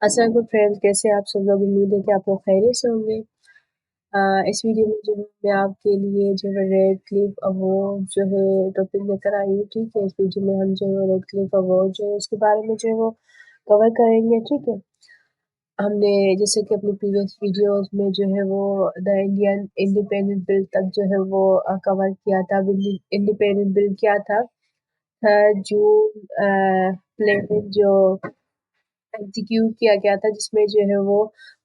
السلام علیکم فرینڈز، کیسے آپ سب لوگ؟ امید ہے کہ آپ لوگ خیریت سے ہوں گے۔ اس ویڈیو میں جو ہے میں آپ کے لیے جو ہے ریڈ کلف ایوارڈ جو ہے ٹاپک لے کر آئی ہوں، ٹھیک ہے۔ اس ویڈیو میں ہم جو ہے ریڈ کلف ایوارڈ جو ہے اس کے بارے میں جو ہے وہ کور کریں گے، ٹھیک ہے۔ ہم نے جیسے کہ اپنی پریویس ویڈیوز میں جو ہے وہ دا انڈین انڈیپینڈنٹ بل تک جو ہے وہ کور کیا تھا۔ انڈیپینڈنٹ بل کیا تھا؟ 3 جون پلین جو ایگزیکیوٹ کیا گیا تھا، جس میں جو ہے وہ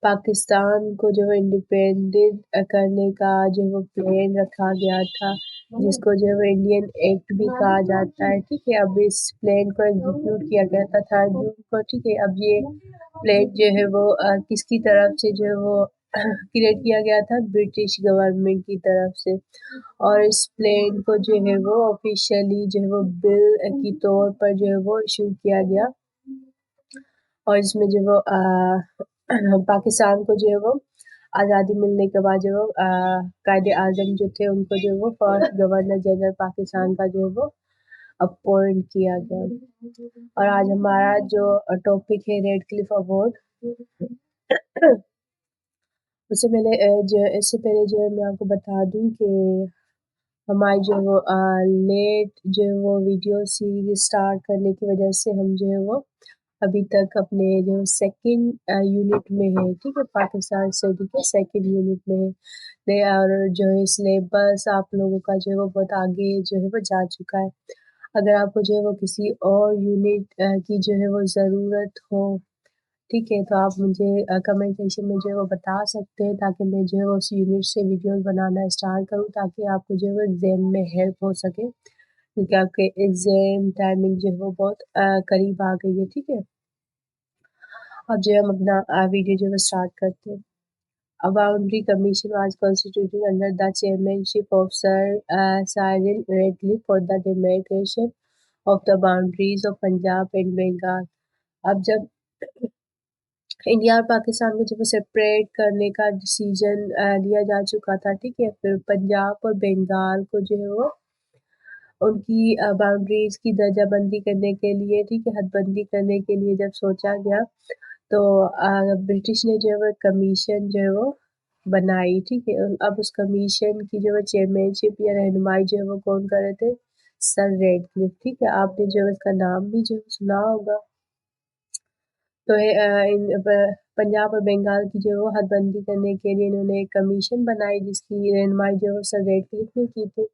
پاکستان کو جو ہے انڈیپینڈنٹ کرنے کا جو ہے وہ پلان رکھا گیا تھا، جس کو جو ہے وہ انڈین ایکٹ بھی کہا جاتا ہے، ٹھیک ہے۔ اب اس پلان کو ایگزیکیوٹ کیا گیا تھا 3 جون کو، ٹھیک ہے۔ اب یہ پلان جو ہے وہ کس کی طرف سے جو ہے وہ کریٹ کیا گیا تھا؟ برٹش گورنمنٹ کی طرف سے، اور اس پلان کو جو ہے وہ آفیشیلی جو ہے وہ بل کی طور پر جو ہے وہ ایشو کیا گیا، اور اس میں جو وہ پاکستان کو جو ہے وہ آزادی ملنے کے بعد جو وہ قائد اعظم جو تھے ان کو جو وہ فرسٹ گورنر جنرل پاکستان کا جو ہے وہ اپوائنٹ کیا گیا۔ اور آج ہمارا جو ٹاپک ہے ریڈ کلف ایوارڈ، اس سے پہلے جو ہے میں آپ کو بتا دوں کہ ہماری جو وہ لیٹ جو ہے وہ ویڈیو سیریز اسٹارٹ کرنے کی وجہ سے ہم جو ہے وہ ابھی تک اپنے جو سیکنڈ یونٹ میں ہے، ٹھیک ہے۔ پاکستان اسٹڈی کے سیکنڈ یونٹ میں ہے، اور جو ہے سلیبس آپ لوگوں کا جو ہے وہ بہت آگے جو ہے وہ جا چکا ہے۔ اگر آپ کو جو ہے وہ کسی اور یونٹ کی جو ہے وہ ضرورت ہو، ٹھیک ہے، تو آپ مجھے کمنٹ سیکشن میں جو ہے وہ بتا سکتے ہیں، تاکہ میں جو ہے اس یونٹ سے ویڈیوز بنانا اسٹارٹ کروں، تاکہ آپ کو جو ہے وہ ایگزام میں ہیلپ ہو سکے، کیونکہ آپ کے ایگزام ٹائمنگ جو ہے وہ بہت قریب آ گئی ہے، ٹھیک ہے۔ اب جو ہم اپنا ویڈیو جو ہے اسٹارٹ کرتے ہیں۔ A boundary commission was constituted under the chairmanship of Sir Cyril Radcliffe for the demarcation of the boundaries of Punjab and Bengal۔ اب جب انڈیا اور پاکستان کو جب سپریٹ کرنے کا ڈیسیجن لیا جا چکا تھا، ٹھیک ہے، پھر پنجاب اور بنگال کو جو ہے وہ ان کی باؤنڈریز کی درجہ بندی کرنے کے لیے، ٹھیک ہے، حد بندی کرنے کے لیے جب سوچا گیا، تو برٹش نے جو ہے وہ کمیشن جو ہے وہ بنائی، ٹھیک ہے۔ اب اس کمیشن کی جو ہے چیئرمین شپ یا رہنمائی جو ہے وہ کون کر رہے تھے؟ سر ریڈ کلف، ٹھیک ہے۔ آپ نے جو ہے اس کا نام بھی جو سنا ہوگا۔ تو پنجاب اور بنگال کی جو ہے وہ حد بندی کرنے کے لیے انہوں نے ایک کمیشن بنائی، جس کی رہنمائی جو ہے سر ریڈ کلف نے کی تھی۔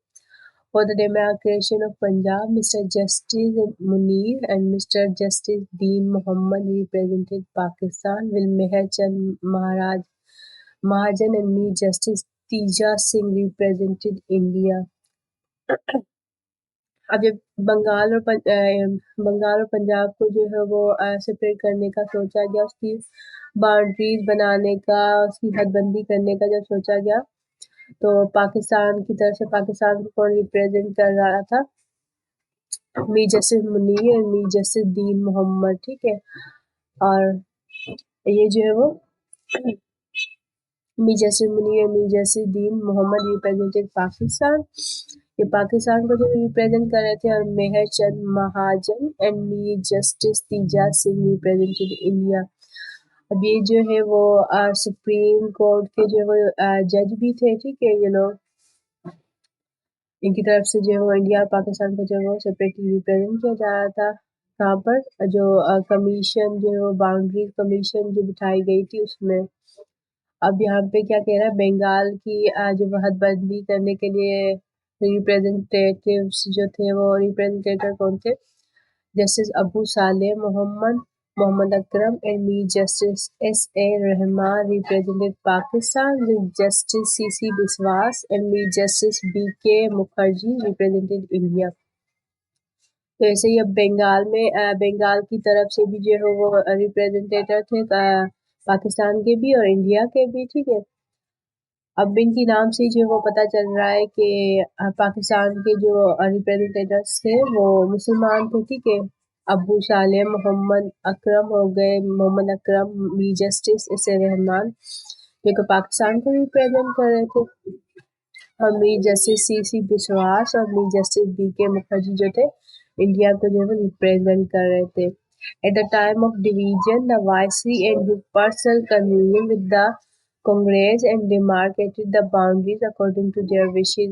For the demarcation of Punjab, Mr. Justice Munir and Mr. Justice Deen Mohammed represented Pakistan, while Meher Chand Mahajan and Me Justice Teja Singh represented India۔ اب جب بنگال اور پنجاب کو جو ہے وہ سپریٹ کرنے کا سوچا گیا، اس کی باؤنڈریز بنانے کا، اس کی حد بندی کرنے کا جب سوچا گیا، تو پاکستان کی طرف سے پاکستان کو کون ریپریزنٹ کر رہا تھا؟ می جسٹس منیر اور می جسٹس دین محمد، ٹھیک ہے۔ اور یہ جو ہے وہ می جسٹس منیر اور می جسٹس دین محمد ریپریزنٹیڈ پاکستان، یہ پاکستان کو جو ریپریزنٹ کر رہے تھے، اور Mehr Chand Mahajan and me justice Teja Singh represented India. اب یہ جو ہے وہ سپریم کورٹ کے جو ہے وہ جج بھی تھے، ٹھیک ہے، یہ لوگ ان کی طرف سے جو ہے وہ انڈیا اور پاکستان کو جو ہے وہ سپریٹلی ریپرزینٹ کیا جا رہا تھا۔ یہاں پر جو کمیشن جو ہے وہ باؤنڈری کمیشن جو بٹھائی گئی تھی اس میں، اب یہاں پہ کیا کہہ رہا ہے، بنگال کی جو حد بندی کرنے کے لیے ریپریزنٹیٹیوز جو تھے، وہ ریپریزنٹیٹر کون تھے؟ Justice Abu Saleh Muhammad Akram and me justice S A Rahman represented Pakistan, with Justice C.C. Biswas and me Justice B.K. Mukherjee represented India۔ تو ایسے ہی اب بنگال میں بنگال کی طرف سے بھی جو ہے وہ ریپریزنٹیٹر تھے پاکستان کے بھی اور انڈیا کے بھی، ٹھیک ہے۔ اب ان کی نام سے جو وہ پتہ چل رہا ہے کہ پاکستان کے جو ریپریزنٹیٹرس تھے وہ مسلمان تھے، ٹھیک ہے۔ ابو صالح محمد اکرم ہو گئے، محمد اکرم، می جسٹس ایس اے رحمان جو کہ پاکستان کو ریپریزنٹ کر رہے تھے، اور می جسٹس سی سی بسواس اور می جسٹس بی کے مکھرجی جو تھے انڈیا کو جو ہے ریپریزنٹ کر رہے تھے۔ At the time of division, the Viceroy and his personal convened with the Congress and demarcated the boundaries according to their wishes.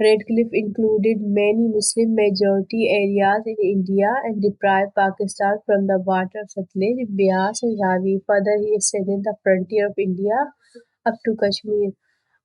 Redcliffe included many Muslim majority areas in India and deprived Pakistan from the water of Satluj, Beas and Ravi. Further, he extended the frontier of India up to Kashmir.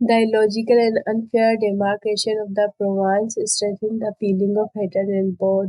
The illogical and unfair demarcation of the province strengthened the feeling of hatred in both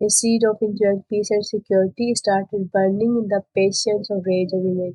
A seed of enjoying peace and security started burning in the passions of rage and revenge.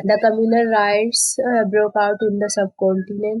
The communal riots broke out in the subcontinent.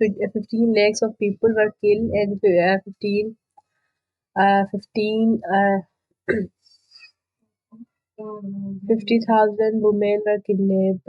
15 lakhs of people were killed and 50,000 women were kidnapped.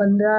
15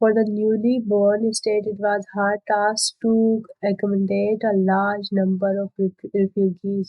For the newly born state, it was hard task to accommodate a large number of refugees.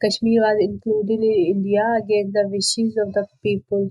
Kashmir was included in India against the wishes of the people.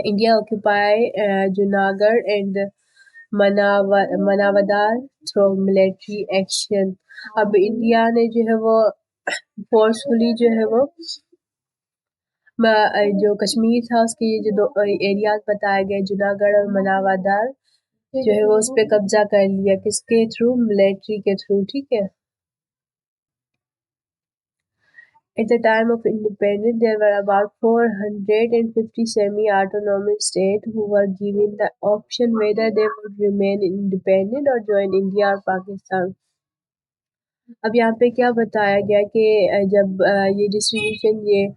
India occupied Junagadh and Manavadar through military action. اب India نے جو ہے وہ forcefully جو ہے وہ جو کشمیر تھا اس کے یہ جو دو ایریاز بتائے گئے جناح گڑھ اور مناودار جو ہے وہ اس پہ قبضہ کر لیا. کس کے تھرو؟ ملٹری کے تھرو. ٹھیک ہے. At the time of independence, there were about 450 semi-autonomous states who were given the option whether they would remain independent or join India or Pakistan. اب یہاں پہ کیا بتایا گیا کہ جب یہ ڈسٹریبیوشن یہ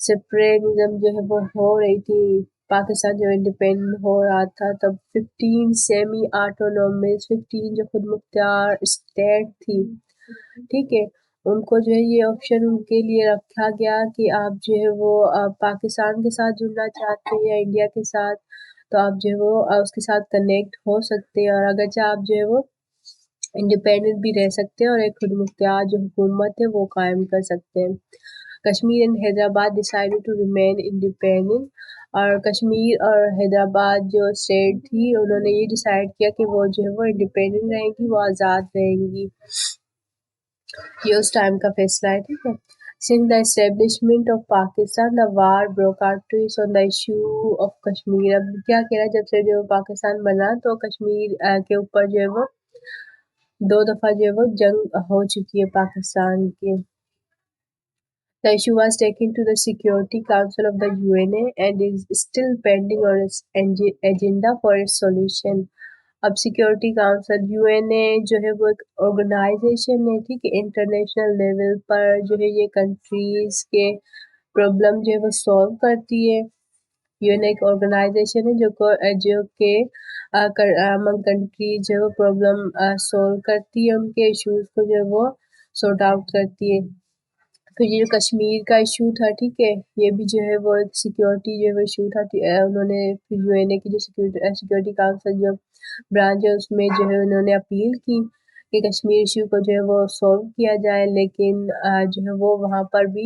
سپریٹزم جو ہے وہ ہو رہی تھی، پاکستان جو انڈیپینڈنٹ ہو رہا تھا، تب 15 سیمی آٹونومس 15 جو خود مختار اسٹیٹ تھی، ٹھیک ہے، ان کو جو ہے یہ آپشن ان کے لیے رکھا گیا کہ آپ جو ہے وہ پاکستان کے ساتھ جڑنا چاہتے ہیں یا انڈیا کے ساتھ، تو آپ جو ہے وہ اس کے ساتھ کنیکٹ ہو سکتے ہیں، اور اگرچہ آپ جو ہے وہ انڈیپینڈنٹ بھی رہ سکتے ہیں اور ایک خود مختار جو حکومت ہے وہ قائم کر سکتے ہیں. Kashmir and Hyderabad decided to remain independent. اور کشمیر اور حیدرآباد جو اسٹیٹ تھی انہوں نے یہ ڈیسائیڈ کیا کہ وہ جو ہے وہ انڈیپینڈنٹ رہیں گی، وہ آزاد رہیں گی. یہ اس ٹائم کا فیصلہ ہے. ٹھیک ہے. Since the establishment of Pakistan, the war broke out twice on the issue of Kashmir. اب کیا کہہ رہا ہے، جب سے جو پاکستان بنا تو کشمیر کے اوپر جو ہے وہ 2 دفعہ جو ہے وہ جنگ ہو چکی ہے پاکستان کی. The issue was taken to the Security Council of the UNA and is still pending on its agenda for its solution. اب سیکیورٹی کاؤنسل UNA جو ہے وہ ایک آرگنائزیشن ہے، ٹھیک ہے، انٹرنیشنل لیول پر جو ہے یہ کنٹریز کے پرابلم جو ہے وہ سولو کرتی ہے. UN ایک آرگنائزیشن ہے جو کہ امنگ کنٹری جو ہے وہ پرابلم سولو کرتی ہے، ان کے ایشوز کو جو ہے وہ سورٹ آؤٹ کرتی ہے. پھر یہ جو کشمیر کا ایشو تھا، ٹھیک ہے، یہ بھی جو ہے وہ ایک سیکیورٹی جو ہے وہ ایشو تھا. انہوں نے پھر UNA کی جو سیکیورٹی کاؤنسل جو برانچ ہے اس میں جو ہے انہوں نے اپیل کی کہ کشمیر ایشو کو جو ہے وہ سولو کیا جائے، لیکن جو ہے وہ وہاں پر بھی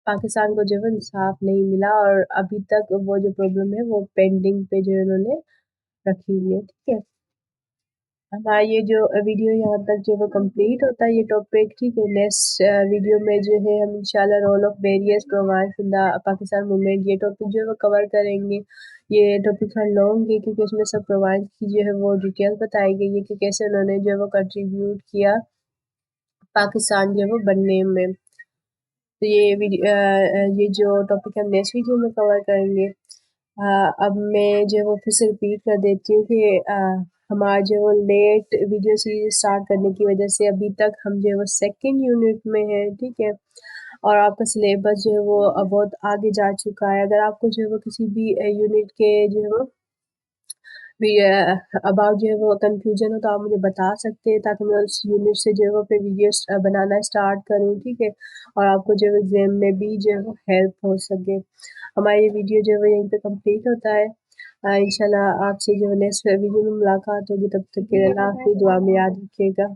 پاکستان کو جو ہے انصاف نہیں ملا، اور ابھی تک وہ جو پرابلم ہے وہ پینڈنگ پہ جو ہے انہوں نے رکھی ہوئی ہے. ٹھیک ہے. ہمارا یہ جو ویڈیو یہاں تک جو وہ کمپلیٹ ہوتا ہے یہ ٹاپک. ٹھیک ہے. نیکسٹ ویڈیو میں جو ہے ہم انشاءاللہ role of various province in the Pakistan movement یہ ٹاپک جو ہے وہ کور کریں گے. یہ ٹاپک تھوڑا لانگ ہے کیونکہ اس میں سب پروونس کی جو ہے وہ ڈیٹیل بتائی گئی ہے کہ کیسے انہوں نے جو ہے وہ کنٹریبیوٹ کیا پاکستان جو ہے وہ بننے میں. تو یہ جو ٹاپک ہم نیکسٹ ویڈیو میں کور کریں گے. اب میں جو ہے وہ پھر سے ریپیٹ کر دیتی ہوں کہ ہمارا جو وہ لیٹ ویڈیو سیریز اسٹارٹ کرنے کی وجہ سے ابھی تک ہم جو ہے وہ 2nd یونٹ میں ہیں. ٹھیک ہے. اور آپ کا سلیبس جو ہے وہ بہت آگے جا چکا ہے. اگر آپ کو جو ہے وہ کسی بھی یونٹ کے جو ہے وہ اباؤٹ جو ہے وہ کنفیوژن ہو تو آپ مجھے بتا سکتے ہیں تاکہ میں اس یونٹ سے جو ہے وہ پھر ویڈیوز بنانا اسٹارٹ کروں. ٹھیک ہے. اور آپ کو جو ہے ایگزام میں بھی جو ہے وہ ہیلپ ہو سکے. ہماری یہ ویڈیو جو ہے وہ یہیں پہ کمپلیٹ ہوتا ہے. انشاءاللہ آپ سے جو ہے نیکسٹ ویڈیو میں ملاقات ہوگی. تب تک کے اللہ حافظ. دعا میں یاد رکھیے گا.